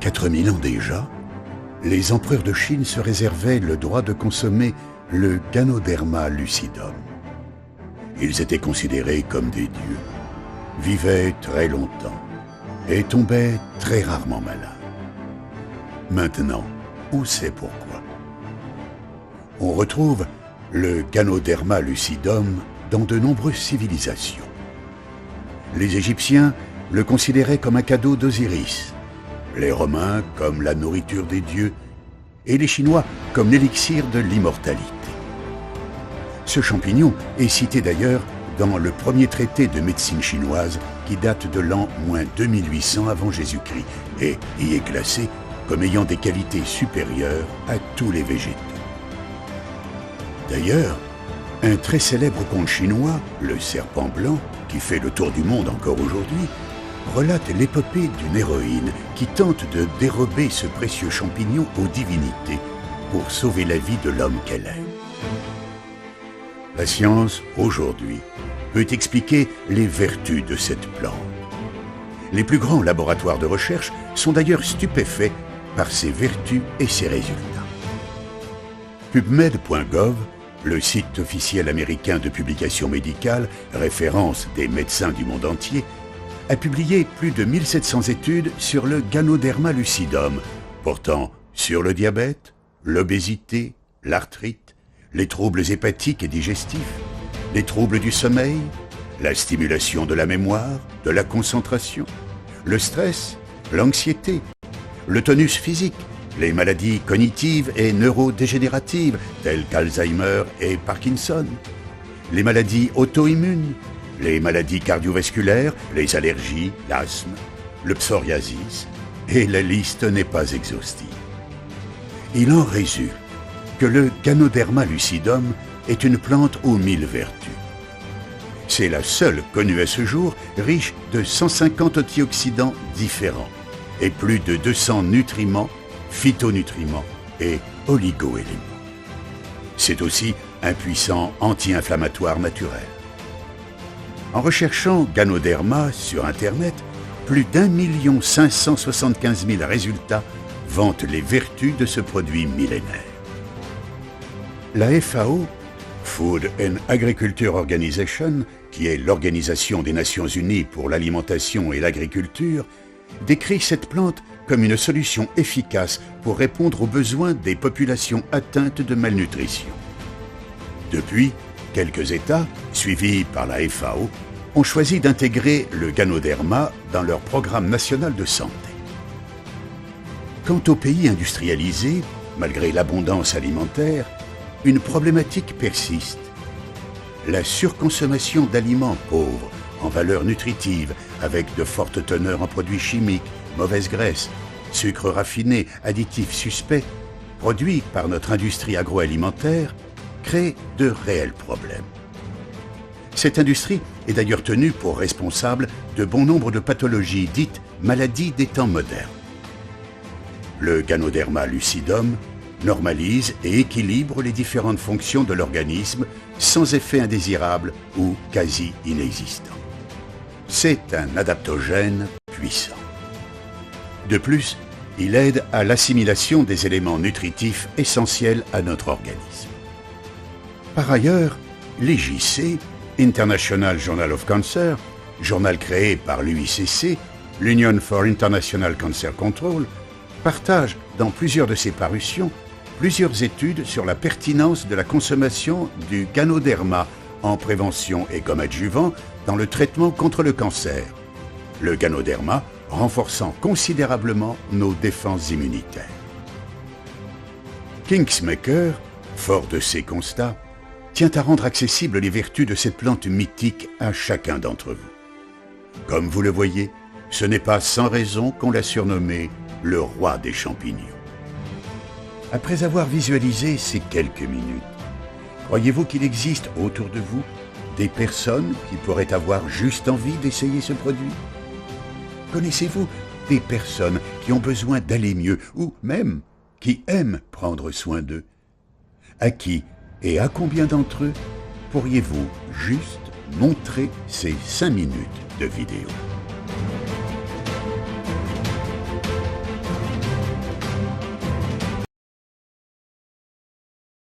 4000 ans déjà, les empereurs de Chine se réservaient le droit de consommer le Ganoderma lucidum. Ils étaient considérés comme des dieux, vivaient très longtemps et tombaient très rarement malades. Maintenant, on sait pourquoi. On retrouve le Ganoderma lucidum dans de nombreuses civilisations. Les Égyptiens le considéraient comme un cadeau d'Osiris, les Romains comme la nourriture des dieux et les Chinois comme l'élixir de l'immortalité. Ce champignon est cité d'ailleurs dans le premier traité de médecine chinoise qui date de l'an -2800 avant Jésus-Christ et y est classé comme ayant des qualités supérieures à tous les végétaux. D'ailleurs, un très célèbre conte chinois, le Serpent Blanc, qui fait le tour du monde encore aujourd'hui, relate l'épopée d'une héroïne qui tente de dérober ce précieux champignon aux divinités pour sauver la vie de l'homme qu'elle aime. La science, aujourd'hui, peut expliquer les vertus de cette plante. Les plus grands laboratoires de recherche sont d'ailleurs stupéfaits par ses vertus et ses résultats. PubMed.gov, le site officiel américain de publication médicale, référence des médecins du monde entier, a publié plus de 1700 études sur le Ganoderma lucidum, portant sur le diabète, l'obésité, l'arthrite, les troubles hépatiques et digestifs, les troubles du sommeil, la stimulation de la mémoire, de la concentration, le stress, l'anxiété, le tonus physique, les maladies cognitives et neurodégénératives telles qu'Alzheimer et Parkinson, les maladies auto-immunes, les maladies cardiovasculaires, les allergies, l'asthme, le psoriasis, et la liste n'est pas exhaustive. Il en résulte que le Ganoderma lucidum est une plante aux 1000 vertus. C'est la seule connue à ce jour riche de 150 antioxydants différents et plus de 200 nutriments, phytonutriments et oligo-éléments. C'est aussi un puissant anti-inflammatoire naturel. En recherchant Ganoderma sur Internet, plus d'1 575 000 résultats vantent les vertus de ce produit millénaire. La FAO, Food and Agriculture Organization, qui est l'Organisation des Nations Unies pour l'alimentation et l'agriculture, décrit cette plante comme une solution efficace pour répondre aux besoins des populations atteintes de malnutrition. Depuis, quelques États, suivis par la FAO, ont choisi d'intégrer le Ganoderma dans leur programme national de santé. Quant aux pays industrialisés, malgré l'abondance alimentaire, une problématique persiste. La surconsommation d'aliments pauvres en valeurs nutritives, avec de fortes teneurs en produits chimiques, mauvaises graisses, sucres raffinés, additifs suspects, produits par notre industrie agroalimentaire, crée de réels problèmes. Cette industrie est d'ailleurs tenue pour responsable de bon nombre de pathologies dites maladies des temps modernes. Le Ganoderma lucidum normalise et équilibre les différentes fonctions de l'organisme sans effet indésirable ou quasi inexistant. C'est un adaptogène puissant. De plus, il aide à l'assimilation des éléments nutritifs essentiels à notre organisme. Par ailleurs, l'IJC, International Journal of Cancer, journal créé par l'UICC, l'Union for International Cancer Control, partage dans plusieurs de ses parutions plusieurs études sur la pertinence de la consommation du Ganoderma en prévention et comme adjuvant dans le traitement contre le cancer. Le Ganoderma renforçant considérablement nos défenses immunitaires. Kingsmaker, fort de ces constats, tient à rendre accessibles les vertus de cette plante mythique à chacun d'entre vous. Comme vous le voyez, ce n'est pas sans raison qu'on l'a surnommé le roi des champignons. Après avoir visualisé ces quelques minutes, croyez-vous qu'il existe autour de vous des personnes qui pourraient avoir juste envie d'essayer ce produit? Connaissez-vous des personnes qui ont besoin d'aller mieux ou même qui aiment prendre soin d'eux? À qui et à combien d'entre eux pourriez-vous juste montrer ces 5 minutes de vidéo?